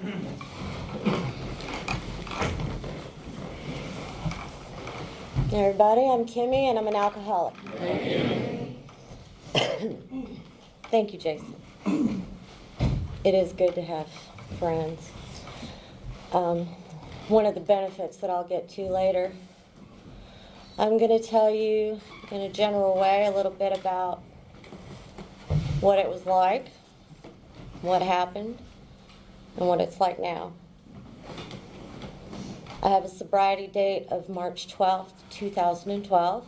Hey everybody, I'm Kimmy and I'm an alcoholic. Thank you, Jason. It is good to have friends. One of the benefits that I'll get to later, I'm going to tell you in a general way a little bit about what it was like, what happened, and what it's like now. I have a sobriety date of March 12th, 2012.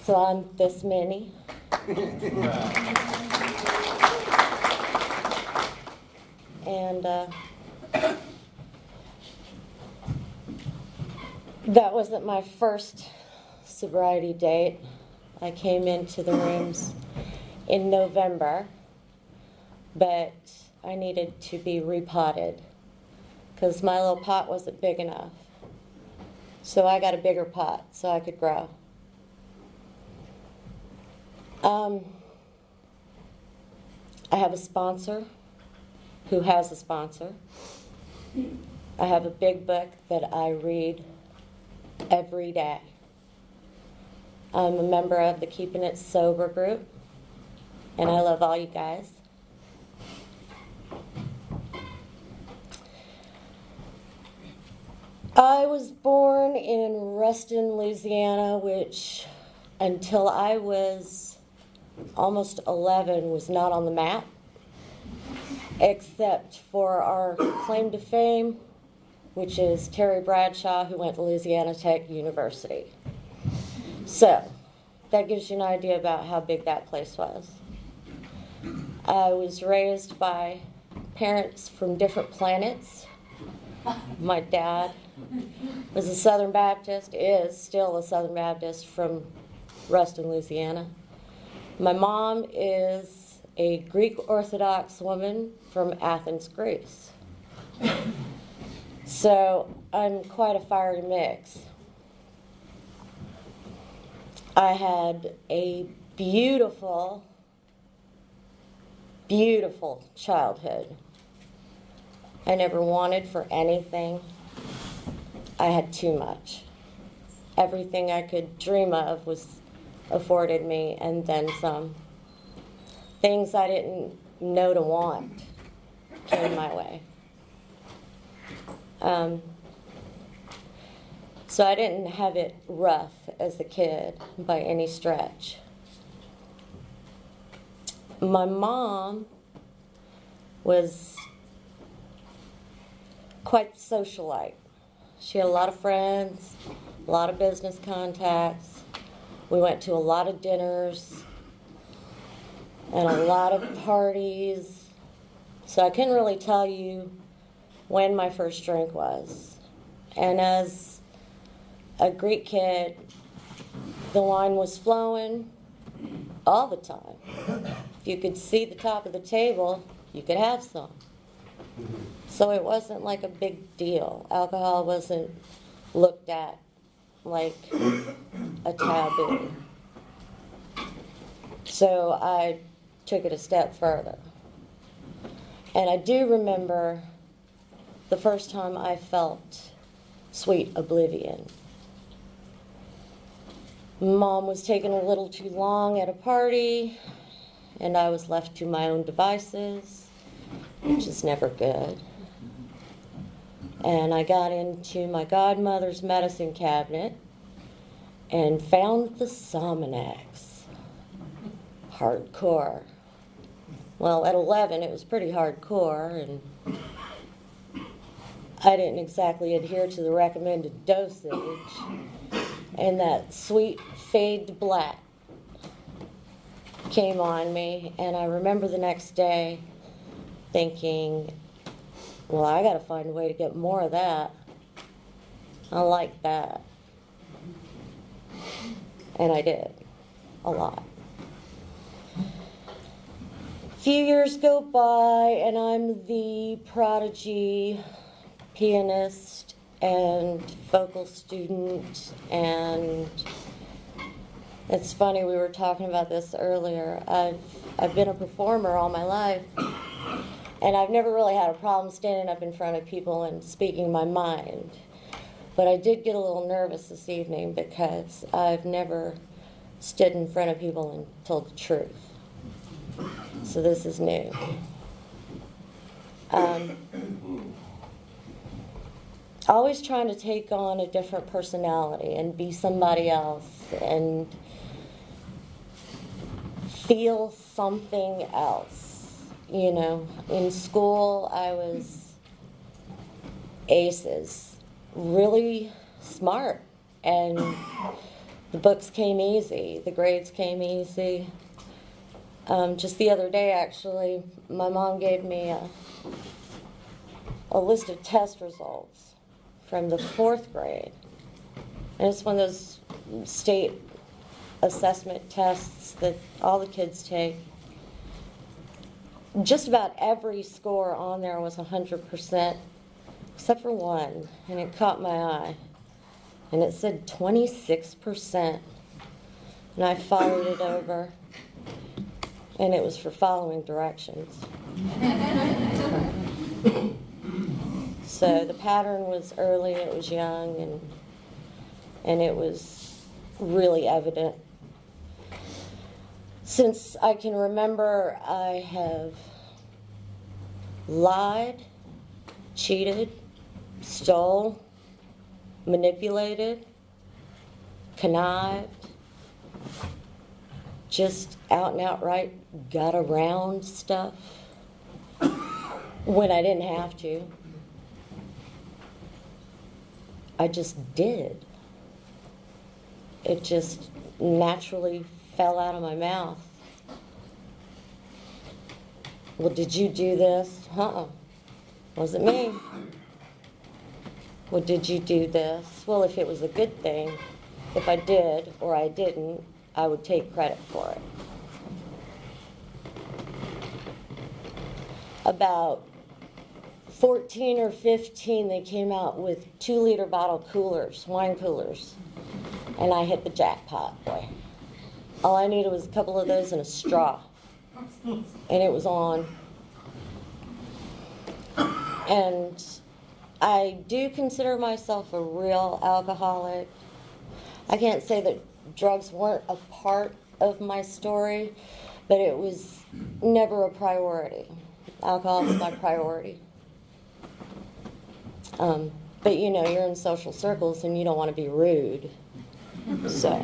So I'm this many. And that wasn't my first sobriety date. I came into the rooms in November, but I needed to be repotted because my little pot wasn't big enough. So I got a bigger pot so I could grow. I have a sponsor who has a sponsor. I have a big book that I read every day. I'm a member of the Keeping It Sober group, and I love all you guys. I was born in Ruston, Louisiana, which until I was almost 11 was not on the map, except for our claim to fame, which is Terry Bradshaw, who went to Louisiana Tech University. So that gives you an idea about how big that place was. I was raised by parents from different planets. My dad was a Southern Baptist, is still a Southern Baptist from Ruston, Louisiana. My mom is a Greek Orthodox woman from Athens, Greece. So I'm quite a fiery mix. I had a beautiful, beautiful childhood. I never wanted for anything. I had too much. Everything I could dream of was afforded me, and then some. Things I didn't know to want came my way. So I didn't have it rough as a kid by any stretch. My mom was quite the socialite. She had a lot of friends, a lot of business contacts. We went to a lot of dinners and a lot of parties. So I couldn't really tell you when my first drink was. And as a Greek kid, the wine was flowing all the time. If you could see the top of the table, you could have some. So it wasn't like a big deal. Alcohol wasn't looked at like a taboo. So I took it a step further. And I do remember the first time I felt sweet oblivion. Mom was taking a little too long at a party, and I was left to my own devices, which is never good. And I got into my godmother's medicine cabinet and found the Somonex. Hardcore. Well, at 11, it was pretty hardcore, and I didn't exactly adhere to the recommended dosage. And that sweet fade to black came on me, and I remember the next day thinking, well, I got to find a way to get more of that. I like that. And I did. A lot. A few years go by, and I'm the prodigy pianist and vocal student, and it's funny, we were talking about this earlier. I've been a performer all my life. And I've never really had a problem standing up in front of people and speaking my mind. But I did get a little nervous this evening because I've never stood in front of people and told the truth. So this is new. Always trying to take on a different personality and be somebody else and feel something else. You know, in school I was aces, really smart, and the books came easy, the grades came easy. Just the other day, actually, my mom gave me a list of test results from the 4th grade. And it's one of those state assessment tests that all the kids take. Just about every score on there was 100%, except for one, and it caught my eye. And it said 26%. And I followed it over, and it was for following directions. So the pattern was early, it was young, and it was really evident. Since I can remember, I have lied, cheated, stole, manipulated, connived, just out and outright got around stuff when I didn't have to. I just did. It just naturally fell out of my mouth. Well, did you do this? Wasn't me. Well, did you do this? Well, if it was a good thing, if I did or I didn't, I would take credit for it. About 14 or 15, they came out with 2-liter bottle coolers, wine coolers, and I hit the jackpot, boy. All I needed was a couple of those and a straw, and it was on. And I do consider myself a real alcoholic. I can't say that drugs weren't a part of my story, but it was never a priority. Alcohol was my priority. But you know, you're in social circles and you don't want to be rude. So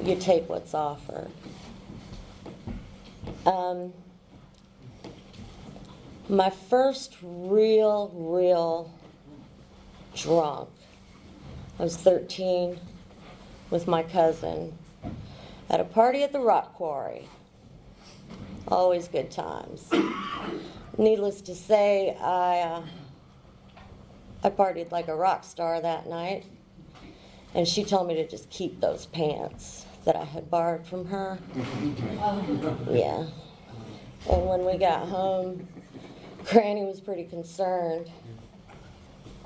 you take what's offered. My first real drunk, I was 13 with my cousin at a party at the rock quarry. Always good times. Needless to say, I partied like a rock star that night, and she told me to just keep those pants that I had borrowed from her. Yeah. And when we got home, Granny was pretty concerned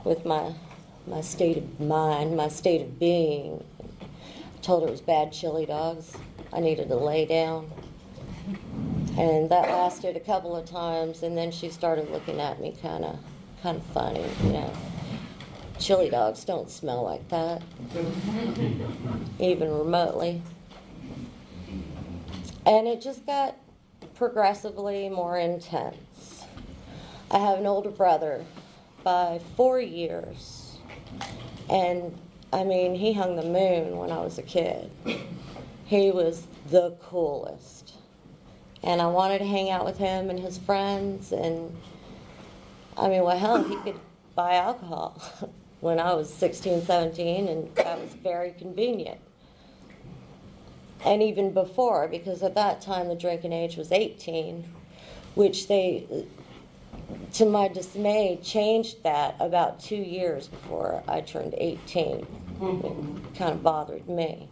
with my state of mind, my state of being. I told her it was bad chili dogs. I needed to lay down. And that lasted a couple of times, and then she started looking at me kind of funny, you know. Chili dogs don't smell like that, even remotely. And it just got progressively more intense. I have an older brother by 4 years, and I mean, he hung the moon when I was a kid. He was the coolest. And I wanted to hang out with him and his friends, and I mean, well, hell, he could buy alcohol when I was 16, 17, and that was very convenient. And even before, because at that time the drinking age was 18, which they, to my dismay, changed that about 2 years before I turned 18. It kind of bothered me.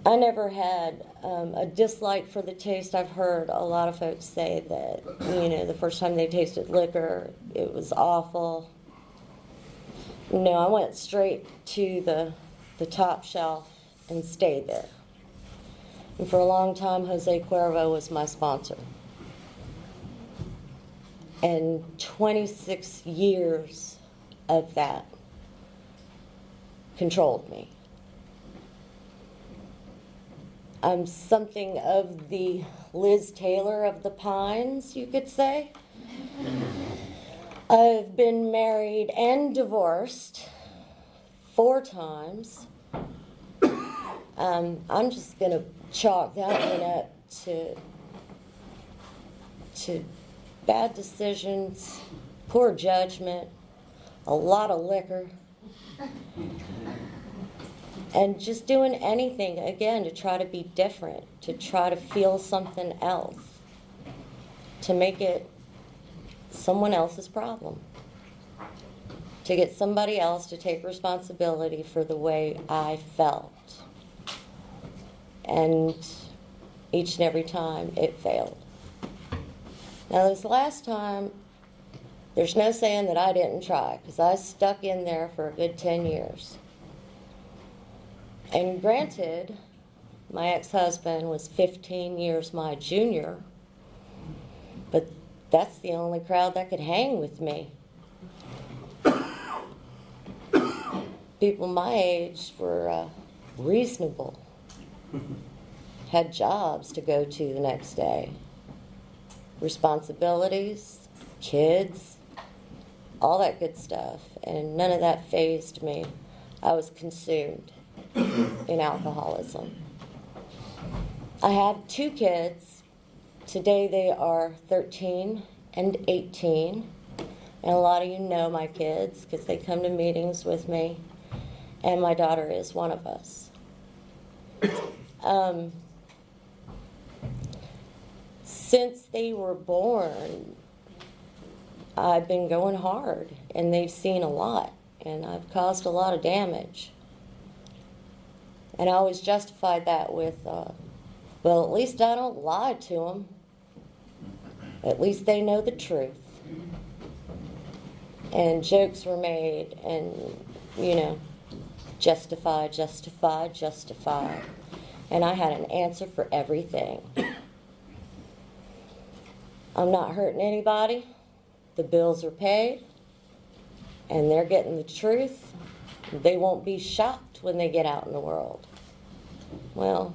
I never had a dislike for the taste. I've heard a lot of folks say that, you know, the first time they tasted liquor, it was awful. No, I went straight to the top shelf and stayed there. And for a long time, Jose Cuervo was my sponsor. And 26 years of that controlled me. I'm something of the Liz Taylor of the Pines, you could say. I've been married and divorced 4 times. I'm just going to chalk that one up to bad decisions, poor judgment, a lot of liquor, and just doing anything, again, to try to be different, to try to feel something else, to make it someone else's problem, to get somebody else to take responsibility for the way I felt. And each and every time it failed. Now this last time, there's no saying that I didn't try, because I stuck in there for a good 10 years. And granted, my ex-husband was 15 years my junior, but that's the only crowd that could hang with me. People my age were reasonable, had jobs to go to the next day, responsibilities, kids, all that good stuff, and none of that fazed me. I was consumed in alcoholism. I have 2 kids. Today they are 13 and 18, and a lot of you know my kids because they come to meetings with me, and my daughter is one of us. Since they were born, I've been going hard, and they've seen a lot, and I've caused a lot of damage. And I always justified that with, well, at least I don't lie to them. At least they know the truth. And jokes were made, and, justify. And I had an answer for everything. I'm not hurting anybody. The bills are paid, and they're getting the truth. They won't be shocked when they get out in the world. Well,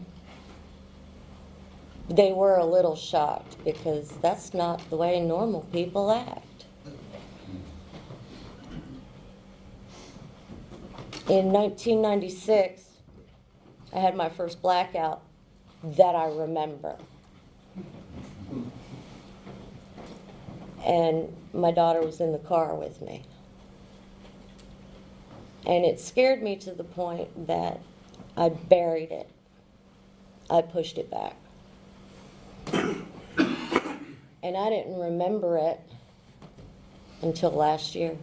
they were a little shocked because that's not the way normal people act. In 1996, I had my first blackout that I remember. And my daughter was in the car with me. And it scared me to the point that I buried it. I pushed it back. And I didn't remember it until last year.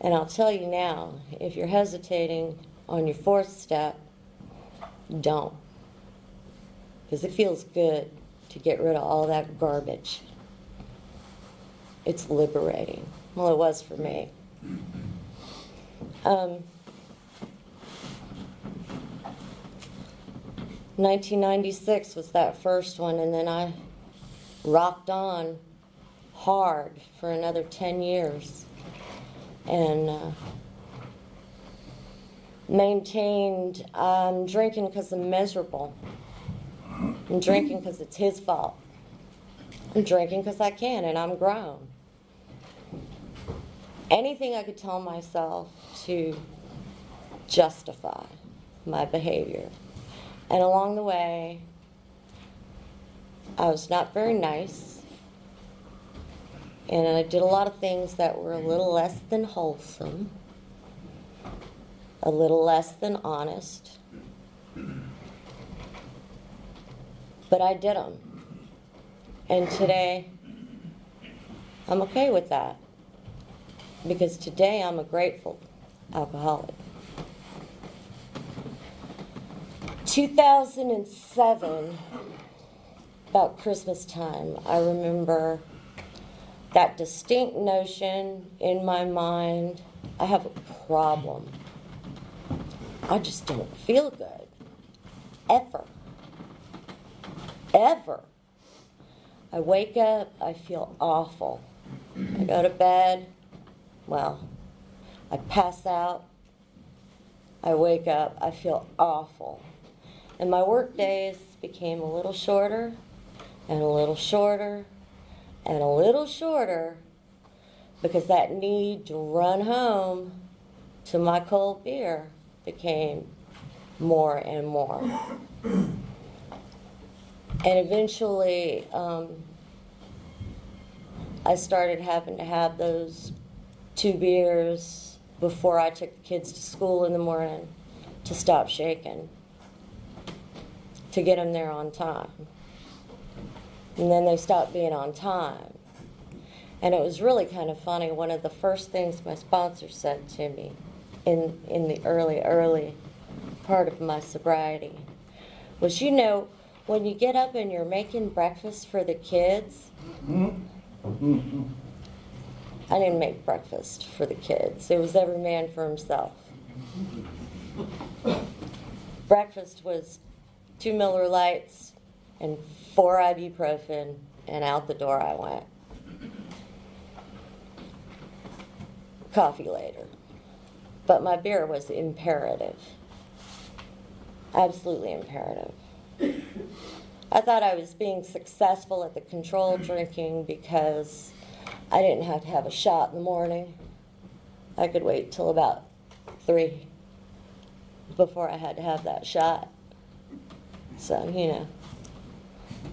And I'll tell you now, if you're hesitating on your 4th step, don't. Because it feels good to get rid of all that garbage. It's liberating. Well, it was for me. 1996 was that first one, and then I rocked on hard for another 10 years. And maintained, I'm drinking because I'm miserable. I'm drinking because it's his fault. I'm drinking because I can, and I'm grown. Anything I could tell myself to justify my behavior. And along the way, I was not very nice. And I did a lot of things that were a little less than wholesome, a little less than honest. But I did them. And today, I'm okay with that. Because today, I'm a grateful alcoholic. 2007, about Christmas time, I remember that distinct notion in my mind, I have a problem. I just don't feel good. Ever. Ever. I wake up, I feel awful. I go to bed, well, I pass out. I wake up, I feel awful. And my work days became a little shorter, and a little shorter, and a little shorter, because that need to run home to my cold beer became more and more. And eventually, I started having to have those 2 beers before I took the kids to school in the morning to stop shaking, to get them there on time. And then they stopped being on time. And it was really kind of funny. One of the first things my sponsor said to me in the early part of my sobriety was, you know, when you get up and you're making breakfast for the kids, I didn't make breakfast for the kids. It was every man for himself. Breakfast was 2 Miller Lights and 4 ibuprofen, and out the door I went. Coffee later. But my beer was imperative. Absolutely imperative. I thought I was being successful at the controlled drinking because I didn't have to have a shot in the morning. I could wait till about 3 before I had to have that shot. So, you know,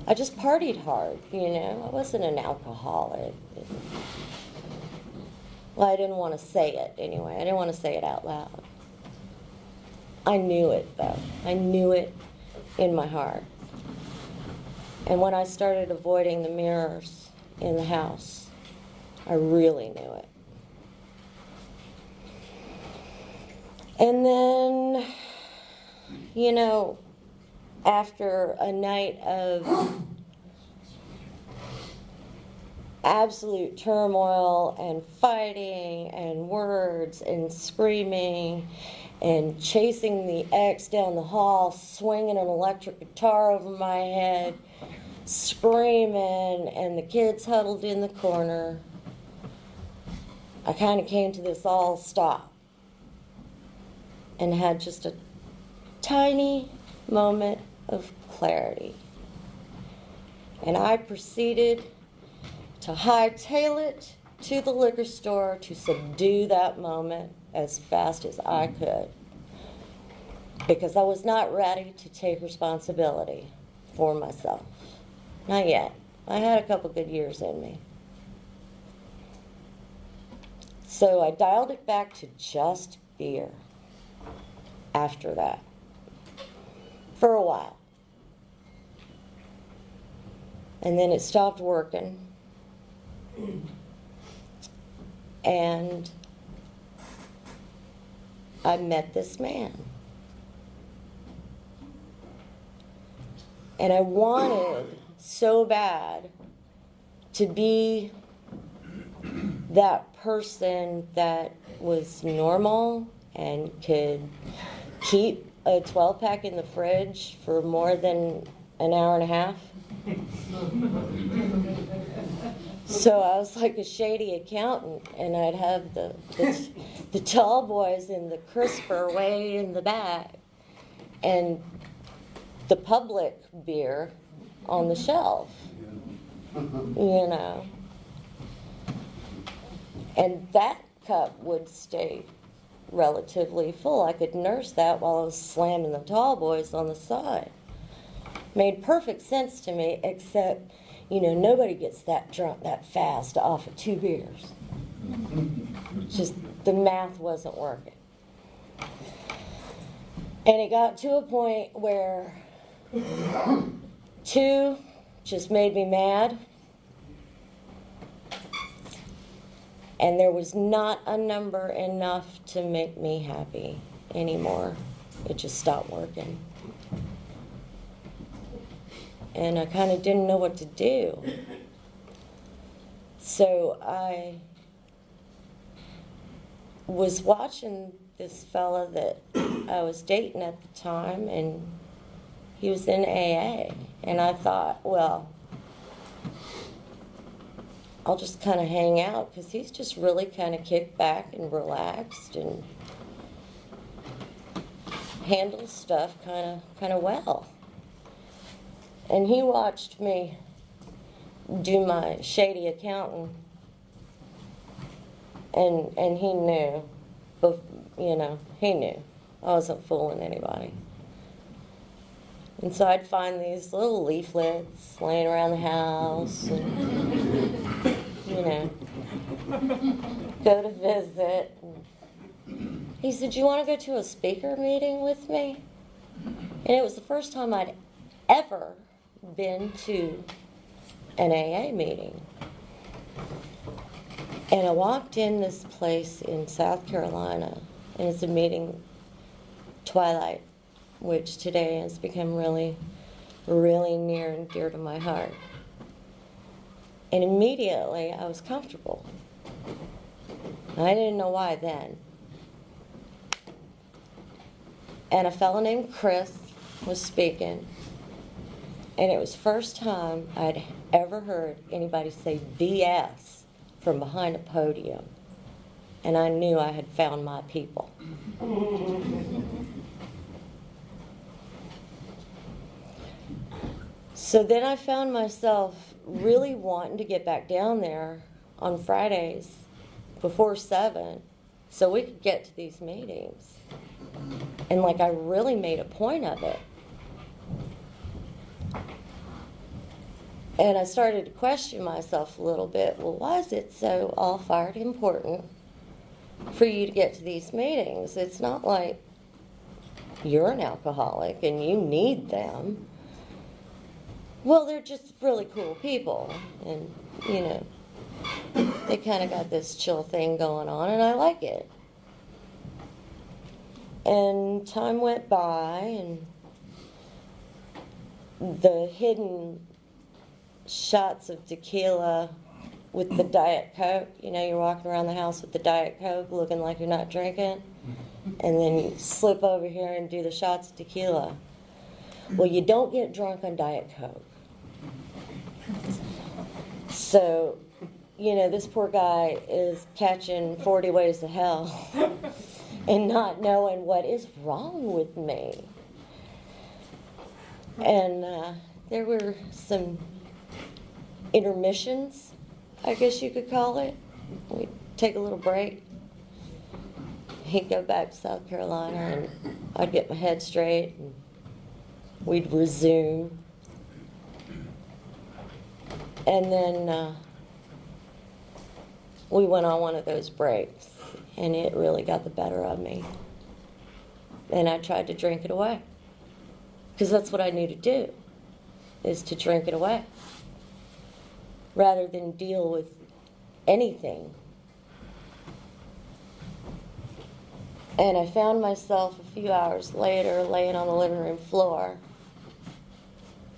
I just partied hard, you know. I wasn't an alcoholic. Well, I didn't want to say it anyway. I didn't want to say it out loud. I knew it, though. I knew it in my heart. And when I started avoiding the mirrors in the house, I really knew it. And then, you know, after a night of absolute turmoil and fighting and words and screaming and chasing the ex down the hall, swinging an electric guitar over my head, screaming, and the kids huddled in the corner, I kind of came to this all stop and had just a tiny moment of clarity. And I proceeded to hightail it to the liquor store to subdue that moment as fast as I could, because I was not ready to take responsibility for myself. Not yet. I had a couple good years in me. So I dialed it back to just beer after that, for a while. And then it stopped working. And I met this man. And I wanted so bad to be that person that was normal and could keep a 12-pack in the fridge for more than an hour and a half. So I was like a shady accountant, and I'd have the tall boys in the crisper way in the back, and the public beer on the shelf, you know. And that cup would stay relatively full. I could nurse that while I was slamming the tall boys on the side. Made perfect sense to me, except, you know, nobody gets that drunk that fast off of 2 beers. Just the math wasn't working. And it got to a point where 2 just made me mad. And there was not a number enough to make me happy anymore. It just stopped working. And I kind of didn't know what to do. So I was watching this fella that I was dating at the time, and he was in AA. And I thought, well, I'll just kind of hang out, because he's just really kind of kicked back and relaxed and handles stuff kind of well. And he watched me do my shady accounting, and he knew, but he knew I wasn't fooling anybody. And so I'd find these little leaflets laying around the house, and go to visit. He said, "You want to go to a speaker meeting with me?" And it was the first time I'd ever been to an AA meeting. And I walked in this place in South Carolina, and it's a meeting, Twilight, which today has become really, really near and dear to my heart. And immediately I was comfortable. I didn't know why then. And a fellow named Chris was speaking, and it was the first time I'd ever heard anybody say BS from behind a podium. And I knew I had found my people. So then I found myself really wanting to get back down there on Fridays before 7 so we could get to these meetings. And I really made a point of it. And I started to question myself a little bit. Well, why is it so all-fired important for you to get to these meetings? It's not like you're an alcoholic and you need them. Well, they're just really cool people. And, they kind of got this chill thing going on, and I like it. And time went by, and the hidden shots of tequila with the Diet Coke. You're walking around the house with the Diet Coke looking like you're not drinking, and then you slip over here and do the shots of tequila. Well, you don't get drunk on Diet Coke. So, this poor guy is catching 40 ways to hell and not knowing what is wrong with me. And there were some intermissions, I guess you could call it. We'd take a little break. He'd go back to South Carolina, and I'd get my head straight, and we'd resume. And then we went on one of those breaks, and it really got the better of me. And I tried to drink it away, because that's what I knew to do, is to drink it away, rather than deal with anything. And I found myself a few hours later laying on the living room floor,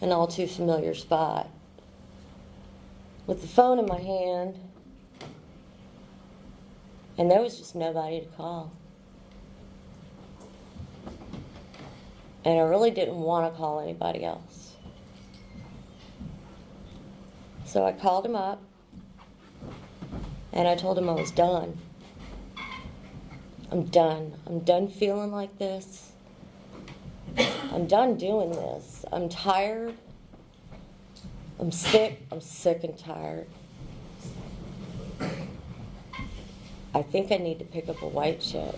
an all too familiar spot, with the phone in my hand, and there was just nobody to call. And I really didn't want to call anybody else. So I called him up, and I told him I was done. I'm done. I'm done feeling like this. I'm done doing this. I'm tired. I'm sick and tired. I think I need to pick up a white shirt.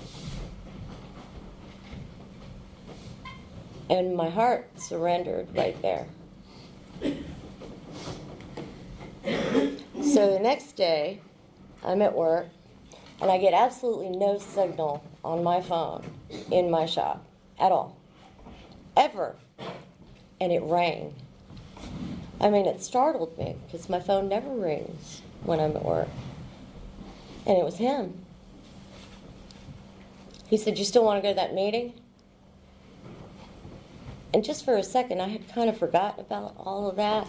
And my heart surrendered right there. So the next day, I'm at work, and I get absolutely no signal on my phone in my shop at all. Ever. And it rang. I mean, it startled me, because my phone never rings when I'm at work. And it was him. He said, "You still want to go to that meeting?" And just for a second, I had kind of forgotten about all of that.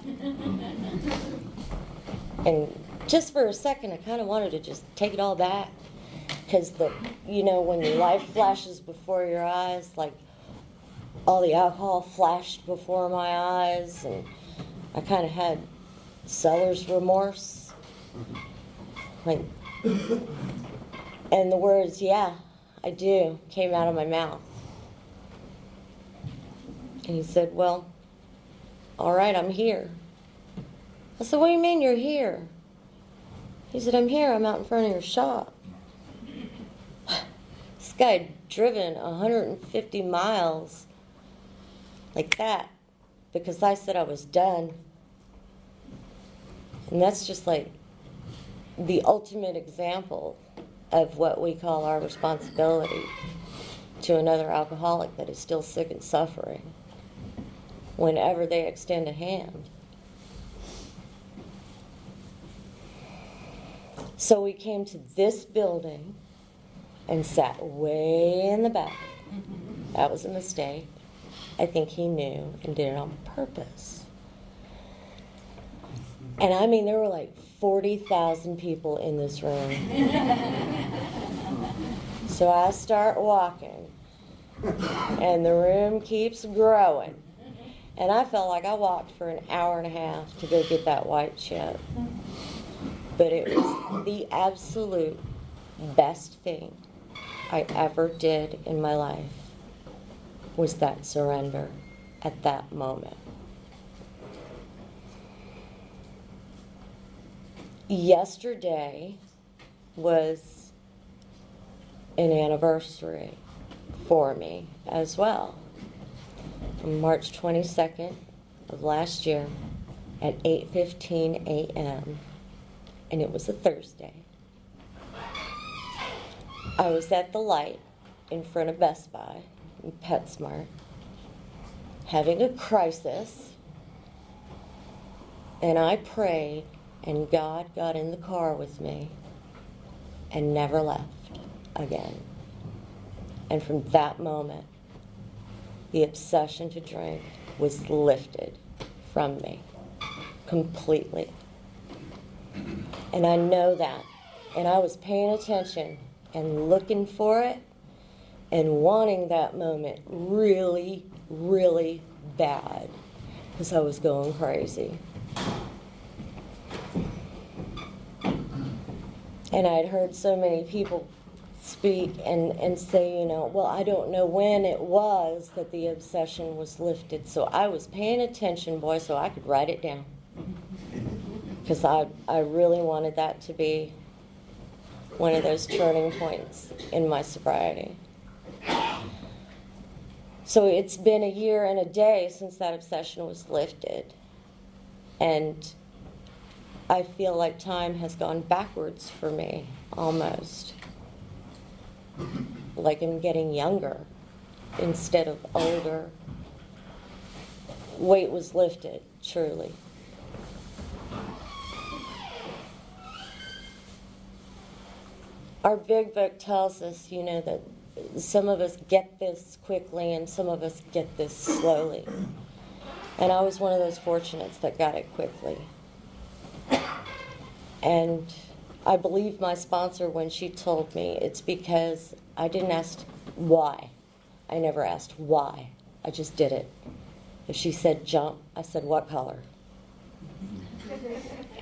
And just for a second, I kind of wanted to just take it all back, because when your life flashes before your eyes, like all the alcohol flashed before my eyes, and I kind of had seller's remorse. Like, and the words, "Yeah, I do," came out of my mouth. And he said, "Well, all right, I'm here." I said, "What do you mean you're here?" He said, "I'm here. I'm out in front of your shop." This guy had driven 150 miles like that because I said I was done. And that's just like the ultimate example of what we call our responsibility to another alcoholic that is still sick and suffering whenever they extend a hand. So we came to this building and sat way in the back. That was a mistake. I think he knew and did it on purpose. And I mean, there were like 40,000 people in this room. So I start walking, and the room keeps growing. And I felt like I walked for an hour and a half to go get that white chip. But it was the absolute best thing I ever did in my life, was that surrender at that moment. Yesterday was an anniversary for me as well. On March 22nd of last year at 8:15 a.m., and it was a Thursday, I was at the light in front of Best Buy in PetSmart having a crisis, and I prayed, and God got in the car with me and never left again. And from that moment, the obsession to drink was lifted from me completely. And I know that. And I was paying attention and looking for it and wanting that moment really, really bad because I was going crazy. And I'd heard so many people speak and say, well, I don't know when it was that the obsession was lifted. So I was paying attention, boy, so I could write it down. Because I really wanted that to be one of those turning points in my sobriety. So it's been a year and a day since that obsession was lifted. And I feel like time has gone backwards for me, almost. Like I'm getting younger instead of older. Weight was lifted, truly. Our big book tells us, that some of us get this quickly and some of us get this slowly. And I was one of those fortunates that got it quickly. And I believe my sponsor when she told me it's because I didn't ask why. I never asked why. I just did it. If she said jump, I said what color?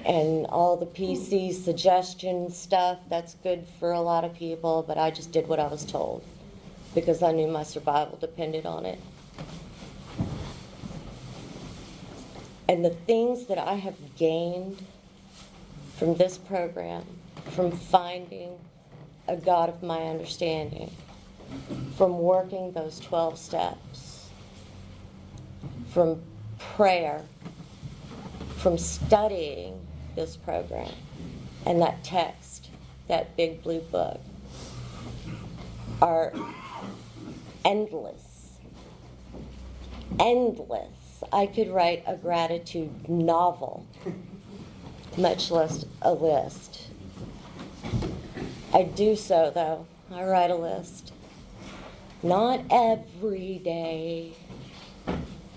And all the PC suggestion stuff, that's good for a lot of people, but I just did what I was told because I knew my survival depended on it. And the things that I have gained from this program, from finding a God of my understanding, from working those 12 steps, from prayer, from studying this program and that text, that big blue book, are endless. Endless. I could write a gratitude novel, much less a list. I do so, though. I write a list. Not every day,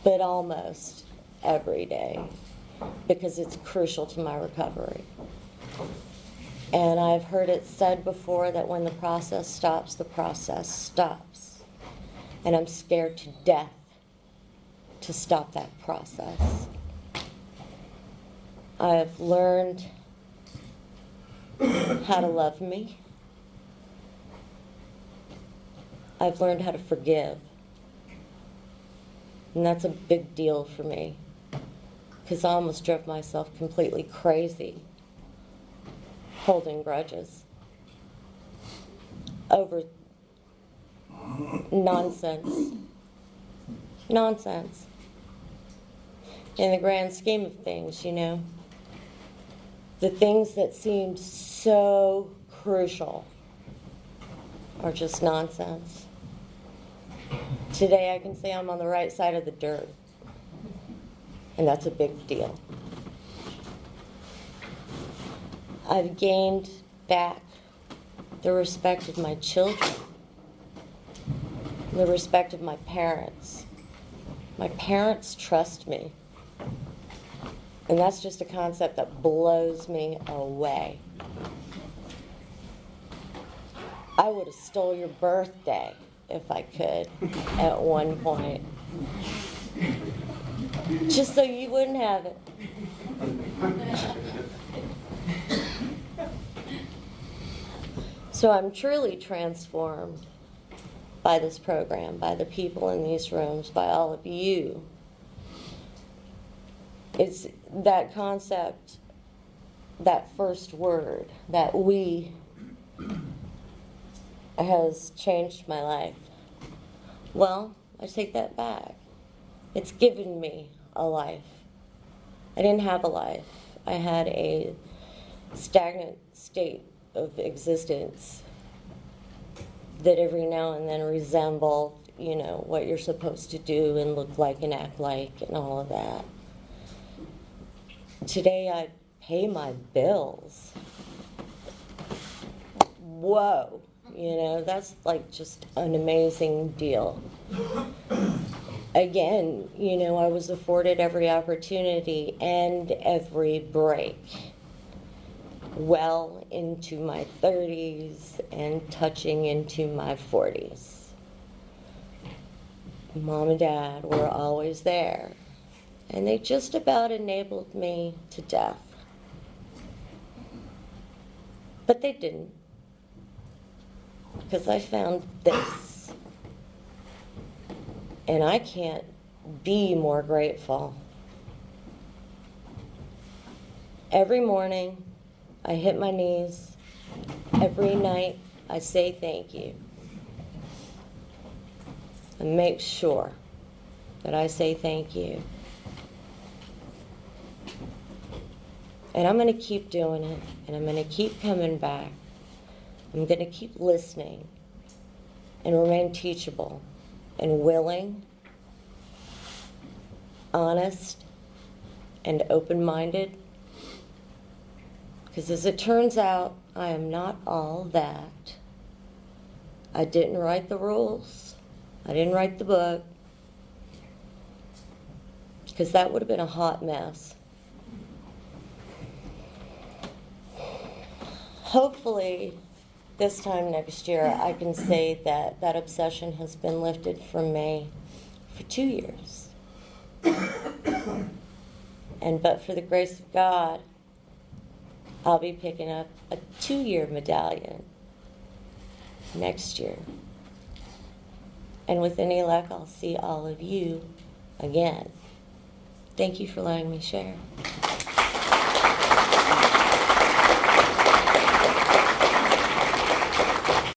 but almost every day, because it's crucial to my recovery. And I've heard it said before that when the process stops, the process stops. And I'm scared to death to stop that process. I've learned how to love me. I've learned how to forgive. And that's a big deal for me, because I almost drove myself completely crazy holding grudges over nonsense. Nonsense. In the grand scheme of things, you know. The things that seemed so crucial are just nonsense. Today I can say I'm on the right side of the dirt, and that's a big deal. I've gained back the respect of my children, the respect of my parents. My parents trust me, and that's just a concept that blows me away. I would have stole your birthday if I could at one point, just so you wouldn't have it. So I'm truly transformed by this program, by the people in these rooms, by all of you. It's that concept, that first word, that we, has changed my life. Well, I take that back. It's given me a life. I didn't have a life. I had a stagnant state of existence that every now and then resembled, you know, what you're supposed to do and look like and act like and all of that. Today I pay my bills. Whoa, you know, that's like just an amazing deal. Again, you know, I was afforded every opportunity and every break. Well into my 30s and touching into my 40s. Mom and Dad were always there, and they just about enabled me to death. But they didn't, because I found this, and I can't be more grateful. Every morning, I hit my knees. Every night, I say thank you. And make sure that I say thank you. And I'm going to keep doing it, and I'm going to keep coming back. I'm going to keep listening and remain teachable and willing, honest, and open-minded. Because as it turns out, I am not all that. I didn't write the rules. I didn't write the book. Because that would have been a hot mess. Hopefully, this time next year, I can say that that obsession has been lifted from me for 2 years. And but for the grace of God, I'll be picking up a 2-year medallion next year. And with any luck, I'll see all of you again. Thank you for letting me share.